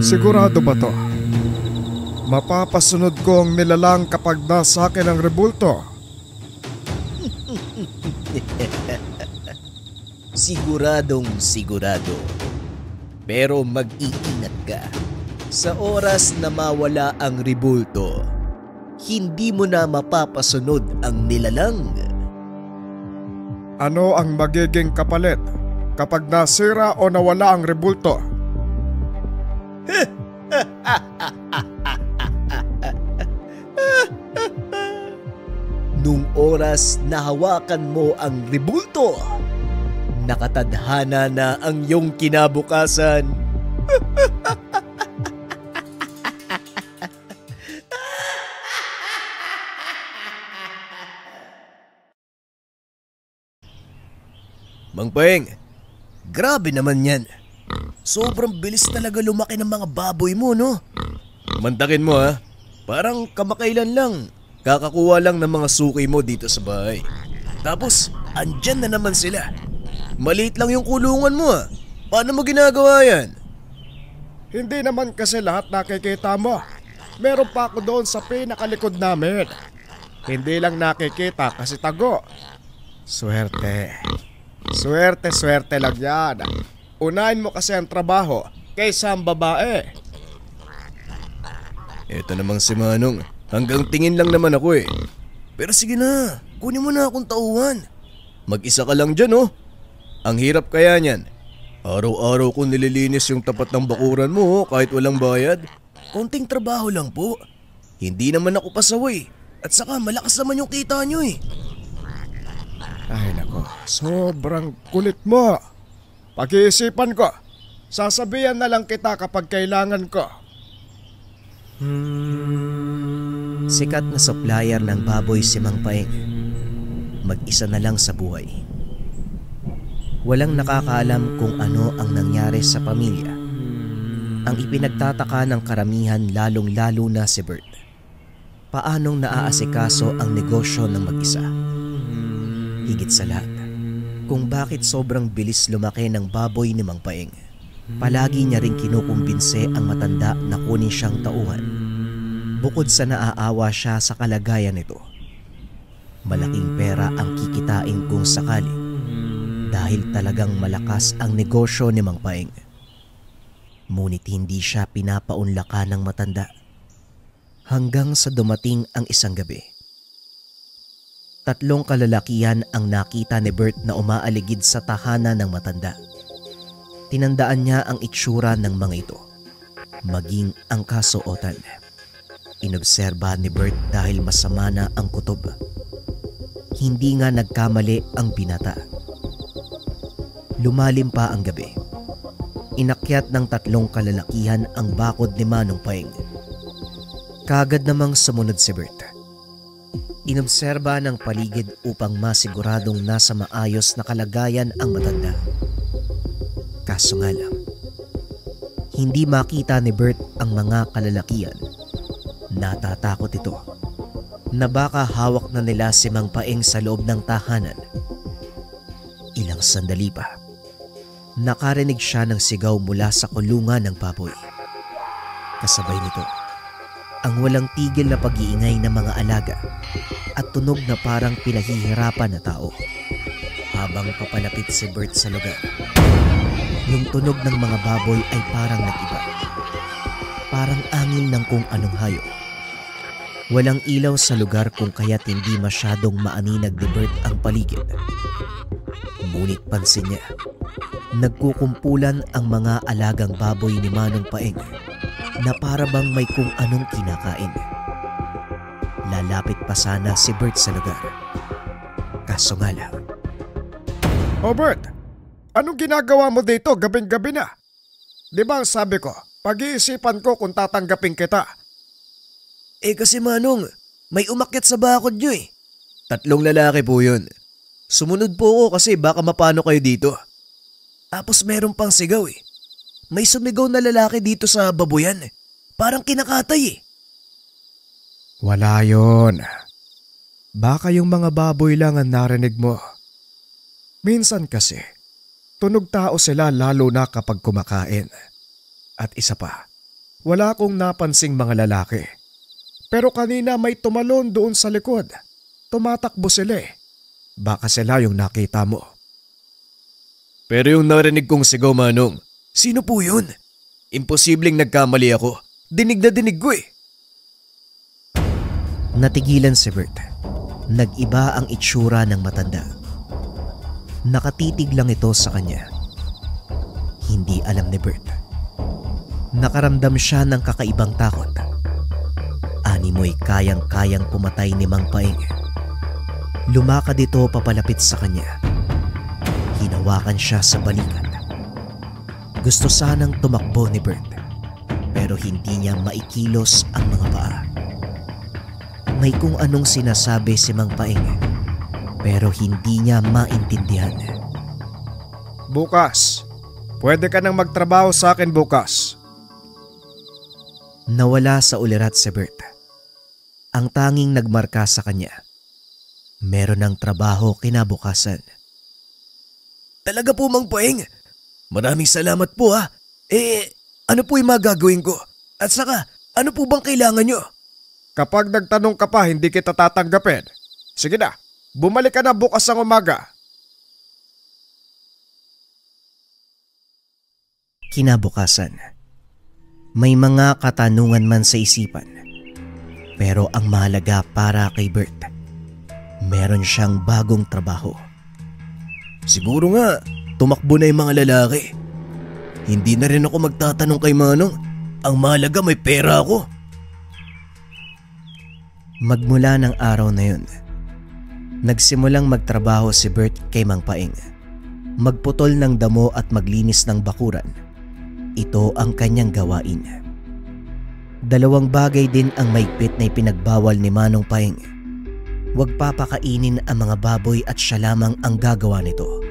Sigurado ba to? Mapapasunod ko ang nilalang kapag nasa akin ang rebulto. Siguradong sigurado. Pero mag-iingat ka. Sa oras na mawala ang rebulto, hindi mo na mapapasunod ang nilalang. Ano ang magiging kapalit kapag nasira o nawala ang rebulto? Nung oras na hawakan mo ang rebulto, nakatadhana na ang iyong kinabukasan. Mang Peng, grabe naman yan. Sobrang bilis talaga lumaki ng mga baboy mo, no? Mantakin mo ha, parang kamakailan lang. Kakakuha lang ng mga suki mo dito sa bahay. Tapos, andyan na naman sila. Maliit lang yung kulungan mo ha. Paano mo ginagawa yan? Hindi naman kasi lahat nakikita mo. Meron pa ako doon sa pinakalikod namin. Hindi lang nakikita kasi tago. Swerte. Swerte lang yan. Unahin mo kasi ang trabaho kaysa ang babae. Ito namang si Manong. Hanggang tingin lang naman ako eh. Pero sige na, kunin mo na akong tauhan. Mag-isa ka lang dyan oh. Ang hirap kaya niyan. Araw-araw ko nililinis yung tapat ng bakuran mo kahit walang bayad. Konting trabaho lang po. Hindi naman ako pasaway. At saka malakas naman yung kita nyo eh. Ay nako, sobrang kulit mo. Pag-iisipan ko. Sasabihan na lang kita kapag kailangan ko. Sikat na supplier ng baboy si Mang Paeng. Mag-isa na lang sa buhay. Walang nakakaalam kung ano ang nangyari sa pamilya. Ang ipinagtataka ng karamihan lalong-lalo na si Bert. Paanong naaasikaso ang negosyo ng mag-isa? Higit sa lahat, kung bakit sobrang bilis lumaki ng baboy ni Mang Paeng. Palagi niya ring kinukumbinse ang matanda na kunin siyang tauhan. Bukod sa naaawa siya sa kalagayan nito, malaking pera ang kikitain kung sakali dahil talagang malakas ang negosyo ni Mang Paeng. Ngunit hindi siya pinapaunlakan ng matanda hanggang sa dumating ang isang gabi. 3 kalalakihan ang nakita ni Bert na umaaligid sa tahanan ng matanda. Tinandaan niya ang itsura ng mga ito, maging ang kasuotan. Inobserba ni Bert dahil masama na ang kutob. Hindi nga nagkamali ang binata. Lumalim pa ang gabi. Inakyat ng 3 kalalakihan ang bakod ni Manong Paeng. Kaagad namang sumunod si Bert. Inobserba ng paligid upang masiguradong nasa maayos na kalagayan ang matanda. Kaso nga lang, hindi makita ni Bert ang mga kalalakihan. Natatakot ito na baka hawak na nila si Mang Paeng sa loob ng tahanan. Ilang sandali pa, nakarinig siya ng sigaw mula sa kulungan ng baboy. Kasabay nito, ang walang tigil na pag-iingay ng mga alaga at tunog na parang pinahihirapan na tao. Habang papalapit si Bert sa lugar, yung tunog ng mga baboy ay parang nag-iba. Parang angin ng kung anong hayop. Walang ilaw sa lugar kung kaya't hindi masyadong maaninag ni Bert ang paligid. Ngunit pansin niya, nagkukumpulan ang mga alagang baboy ni Manong Paeng na para bang may kung anong kinakain. Lalapit pa sana si Bert sa lugar. Kaso nga lang. Oh Bert, anong ginagawa mo dito gabing-gabi na? Di ba ang sabi ko, pag-iisipan ko kung tatanggapin kita. Kasi Manong, may umakyat sa bakod nyo eh. 3 lalaki po yun. Sumunod po ako kasi baka mapano kayo dito. Tapos meron pang sigaw eh. May sumigaw na lalaki dito sa baboyan. Parang kinakatay eh. Wala yun. Baka yung mga baboy lang ang narinig mo. Minsan kasi, Tunog tao sila lalo na kapag kumakain. At isa pa, wala akong napansing mga lalaki. Pero kanina may tumalon doon sa likod. Tumatakbo sila eh. Baka sila yung nakita mo. Pero yung narinig kong sigaw, Manong, sino po yun? Imposibleng nagkamali ako. Dinig na dinig ko eh. Natigilan si Bert. Nag-iba ang itsura ng matanda. Nakatitig lang ito sa kanya. Hindi alam ni Bert. Nakaramdam siya ng kakaibang takot. Animoy kayang-kayang pumatay ni Mang Paeng. Lumakad ito papalapit sa kanya. Hinawakan siya sa balikat. Gusto sanang tumakbo ni Bert, pero hindi niya maikilos ang mga paa. May kung anong sinasabi si Mang Paeng, pero hindi niya maintindihan. Bukas, pwede ka nang magtrabaho sa akin bukas. Nawala sa ulirat si Bert. Ang tanging nagmarka sa kanya, meron ng trabaho kinabukasan. Talaga po, Mang Paeng? Maraming salamat po ha. Ano po yung magagawin ko? At saka, ano po bang kailangan nyo? Kapag nagtanong ka pa, hindi kita tatanggapin. Sige na, bumalik ka na bukas ng umaga. Kinabukasan, may mga katanungan man sa isipan. Pero ang mahalaga para kay Bert, meron siyang bagong trabaho. Siguro nga, tumakbo na yung mga lalaki. Hindi na rin ako magtatanong kay Manong. Ang mahalaga may pera ako. Magmula ng araw na yun, nagsimulang magtrabaho si Bert kay Mang Paeng. Magputol ng damo at maglinis ng bakuran. Ito ang kanyang gawain. Dalawang bagay din ang maigpit na ipinagbawal ni Manong Paeng. Huwag papakainin ang mga baboy at siya lamang ang gagawa nito.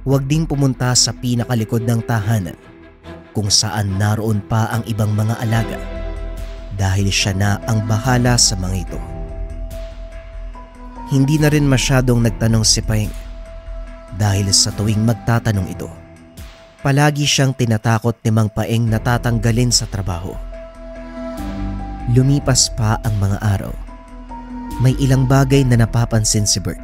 Huwag ding pumunta sa pinakalikod ng tahanan kung saan naroon pa ang ibang mga alaga dahil siya na ang bahala sa mga ito. Hindi na rin masyadong nagtanong si Paeng dahil sa tuwing magtatanong ito, palagi siyang tinatakot ni Mang Paeng na tatanggalin sa trabaho. Lumipas pa ang mga araw. May ilang bagay na napapansin si Bert.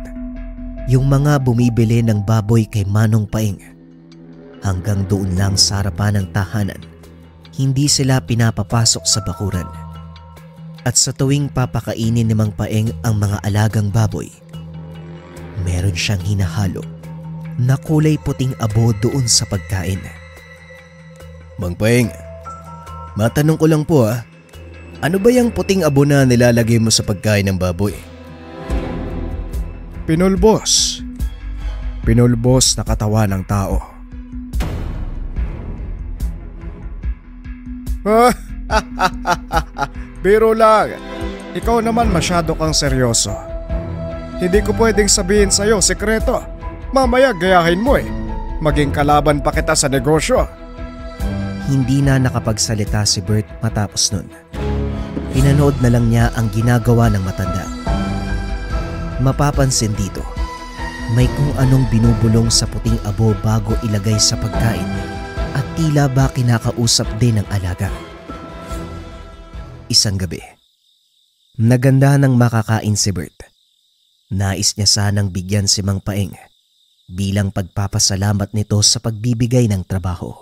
Yung mga bumibili ng baboy kay Manong Paeng. Hanggang doon lang sa harapan ng tahanan, hindi sila pinapapasok sa bakuran. At sa tuwing papakainin ni Mang Paeng ang mga alagang baboy, meron siyang hinahalo na kulay puting abo doon sa pagkain. Mang Paeng, matanong ko lang po ha. Ano ba yung puting abo na nilalagay mo sa pagkain ng baboy? Pinulbos. Pinulbos na katawan ng tao. Biro lang. Ikaw naman masyado kang seryoso. Hindi ko pwedeng sabihin sa'yo sekreto. Mamaya gayahin mo eh. Maging kalaban pa kita sa negosyo. Hindi na nakapagsalita si Bert matapos nun. Pinanood na lang niya ang ginagawa ng matanda. Mapapansin dito, may kung anong binubulong sa puting abo bago ilagay sa pagkain at tila ba kinakausap din ng alaga. Isang gabi, naganda ng makakain si Bert. Nais niya sanang bigyan si Mang Paeng bilang pagpapasalamat nito sa pagbibigay ng trabaho.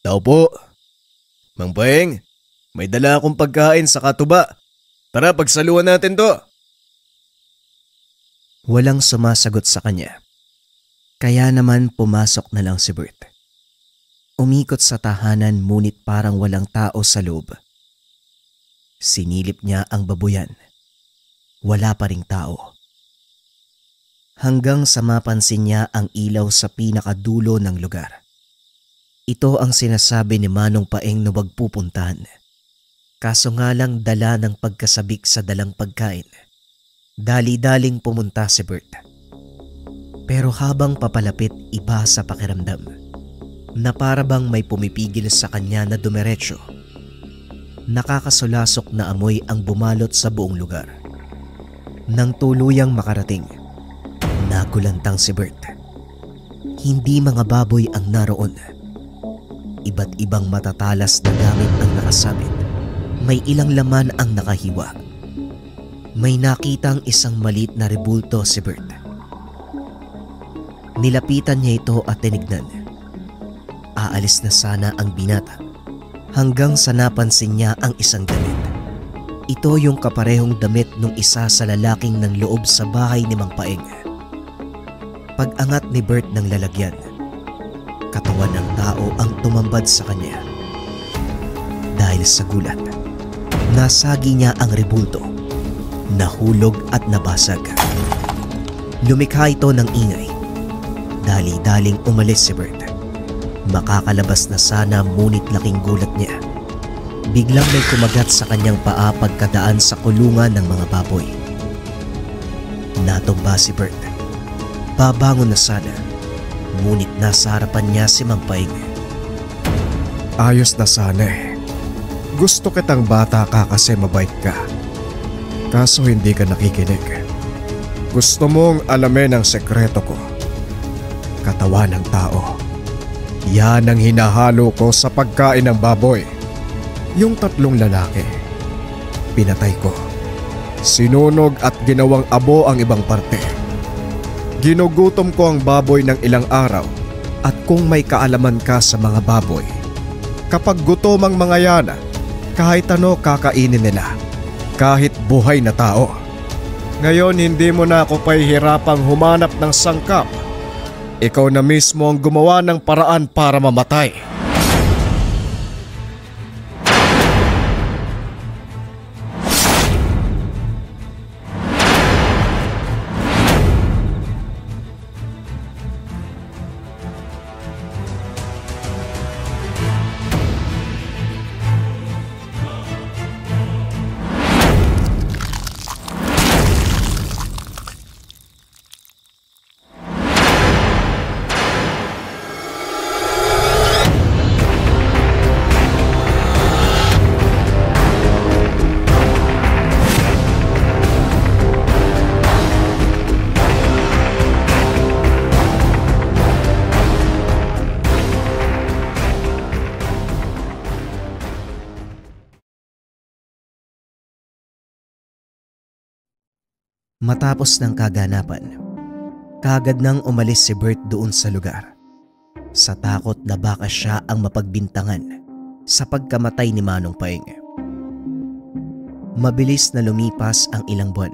Tao po, Mang Paeng. May dala akong pagkain sa katuba. Tara, pagsaluhan natin to. Walang sumasagot sa kanya. Kaya naman pumasok na lang si Bert. Umikot sa tahanan ngunit parang walang tao sa loob. Sinilip niya ang babuyan. Wala pa ring tao. Hanggang sa mapansin niya ang ilaw sa pinakadulo ng lugar. Ito ang sinasabi ni Manong Paeng na huwag pupuntahan. Kaso nga lang dala ng pagkasabik sa dalang pagkain. Dali-daling pumunta si Bert. Pero habang papalapit, iba sa pakiramdam. Na para bang may pumipigil sa kanya na dumiretso. Nakakasulasok na amoy ang bumalot sa buong lugar. Nang tuluyang makarating, nagulantang si Bert. Hindi mga baboy ang naroon. Iba't ibang matatalas na gamit ang nakasabit. May ilang laman ang nakahiwa. May nakitang isang maliit na rebulto si Bert. Nilapitan niya ito at tinignan. Aalis na sana ang binata hanggang sa napansin niya ang isang damit. Ito yung kaparehong damit nung isa sa lalaking ng loob sa bahay ni Mang Paeng. Pag-angat ni Bert ng lalagyan, katawan ng tao ang tumambad sa kanya. Dahil sa gulat, nasagi niya ang rebulto, nahulog at nabasag. Lumikha ito ng ingay. Dali-daling umalis si Bert. Makakalabas na sana ngunit laking gulat niya. Biglang may kumagat sa kanyang paa pagkadaan sa kulungan ng mga baboy. Natumba si Bert. Babangon na sana, ngunit nasa harapan niya si Mang Paeng. Ayos na sana eh. Gusto kitang bata ka kasi mabait ka. Kaso hindi ka nakikinig. Gusto mong alamin ang sekreto ko. Katawan ng tao. Yan ang hinahalo ko sa pagkain ng baboy. Yung 3 lalaki, pinatay ko. Sinunog at ginawang abo ang ibang parte. Ginugutom ko ang baboy ng ilang araw at kung may kaalaman ka sa mga baboy, kapag gutom ang mga yan, kahit ano kakainin nila, kahit buhay na tao. Ngayon hindi mo na ako pahihirapang humanap ng sangkap. Ikaw na mismo ang gumawa ng paraan para mamatay. Matapos ng kaganapan, kaagad nang umalis si Bert doon sa lugar. Sa takot na baka siya ang mapagbintangan sa pagkamatay ni Manong Paeng. Mabilis na lumipas ang ilang buwan.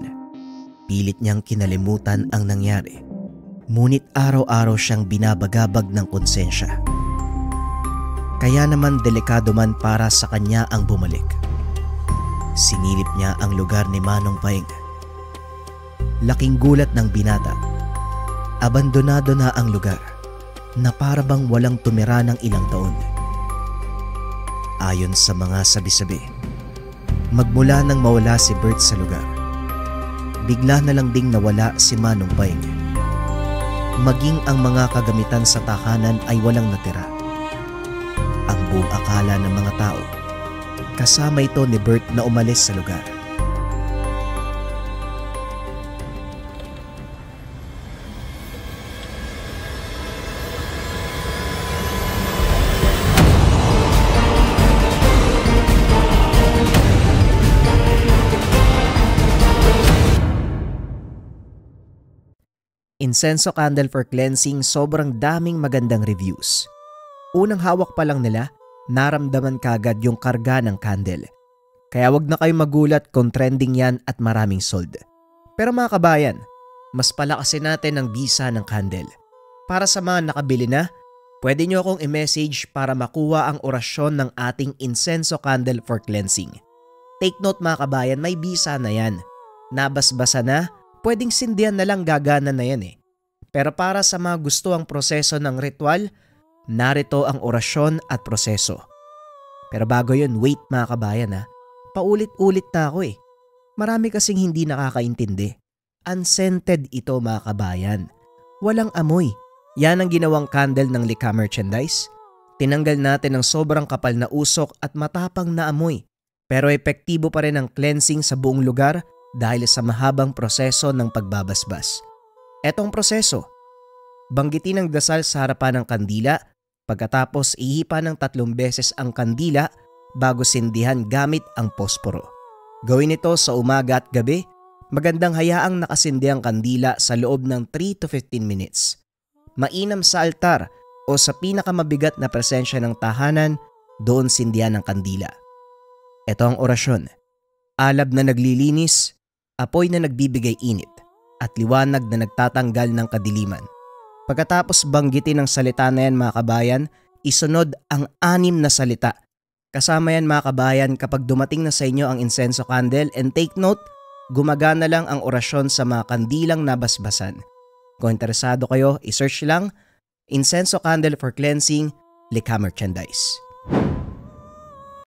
Pilit niyang kinalimutan ang nangyari. Ngunit araw-araw siyang binabagabag ng konsensya. Kaya naman delikado man para sa kanya ang bumalik. Sinilip niya ang lugar ni Manong Paeng. Laking gulat ng binata. Abandonado na ang lugar na para bang walang tumira ng ilang taon. Ayon sa mga sabi-sabi, magmula nang mawala si Bert sa lugar, bigla na lang ding nawala si Manong Paeng. Maging ang mga kagamitan sa tahanan ay walang natira. Ang buong akala ng mga tao, kasama ito ni Bert na umalis sa lugar. Incenso candle for cleansing, sobrang daming magandang reviews. Unang hawak pa lang nila, naramdaman kagad yung karga ng candle. Kaya wag na kayong magulat kung trending yan at maraming sold. Pero mga kabayan, mas palakasin natin ang bisa ng candle. Para sa mga nakabili na, pwede nyo akong i-message para makuha ang orasyon ng ating incenso candle for cleansing. Take note mga kabayan, may bisa na yan. Nabasbasa na, pwedeng sindihan na lang, gagana na yan eh. Pero para sa mga gusto ang proseso ng ritual, narito ang orasyon at proseso. Pero bago yun, wait mga kabayan ha. Paulit-ulit na ako eh. Marami kasing hindi nakakaintindi. Unscented ito mga kabayan. Walang amoy. Yan ang ginawang candle ng Likha Merchandise. Tinanggal natin ang sobrang kapal na usok at matapang na amoy. Pero epektibo pa rin ang cleansing sa buong lugar dahil sa mahabang proseso ng pagbabasbas. Etong proseso, Banggitin ang dasal sa harapan ng kandila, pagkatapos ihipa ng 3 beses ang kandila bago sindihan gamit ang posporo. Gawin ito sa umaga at gabi. Magandang hayaang nakasindi ang kandila sa loob ng 3 to 15 minutes. Mainam sa altar o sa pinakamabigat na presensya ng tahanan, doon sindihan ang kandila. Ito ang orasyon. Alab na naglilinis, apoy na nagbibigay init, at liwanag na nagtatanggal ng kadiliman. Pagkatapos banggitin ang salita na yan mga kabayan, isunod ang 6 na salita. Kasama yan mga kabayan kapag dumating na sa inyo ang insenso candle, and take note, gumagana lang ang orasyon sa mga kandilang nabasbasan. Kung interesado kayo, isearch lang Insenso Candle for Cleansing, Likha Merchandise.